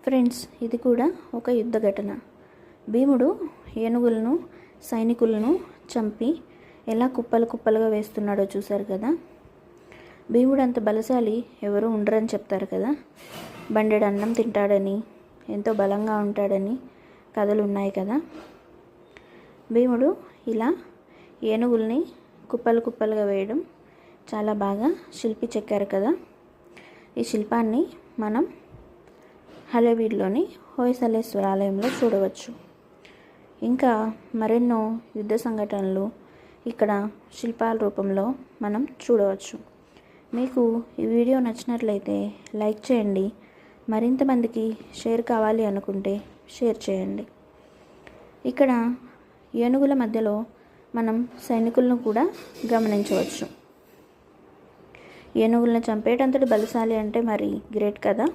Friends, ఇది కూడా ఒక యుద్ధ ఘటన. భీముడు ఏనుగులను సైనికులను చంపి ఎలా కుప్పలు కుప్పలుగా వేస్తున్నాడో చూశారు కదా. భీముడు అంత బలశాలి ఎవరు ఉండరని చెప్తారు కదా. బండెడు అన్నం తింటాడని, ఎంతో బలంగా ఉంటాడని కథలు ఉన్నాయి కదా. భీముడు ఇలా ఏనుగుల్ని కుప్పలు కుప్పలుగా వేయడం చాలా బాగా శిల్పి చెక్కారు కదా. ఈ శిల్పాన్ని మనం హళేబీడులోని హొయసలేశ్వర ఆలయంలో చూడవచ్చు. ఇంకా మరెన్నో యుద్ధ సంఘటనలు ఇక్కడ శిల్పాల రూపంలో మనం చూడవచ్చు. మీకు ఈ వీడియో నచ్చినట్లయితే లైక్ చేయండి. మరింత మందికి షేర్ కావాలి అనుకుంటే షేర్ చేయండి. ఇక్కడ ఏనుగుల మధ్యలో మనం సైనికులను కూడా గమనించవచ్చు. ఏనుగులను చంపేటంతటి బలశాలి అంటే మరి గ్రేట్ కదా.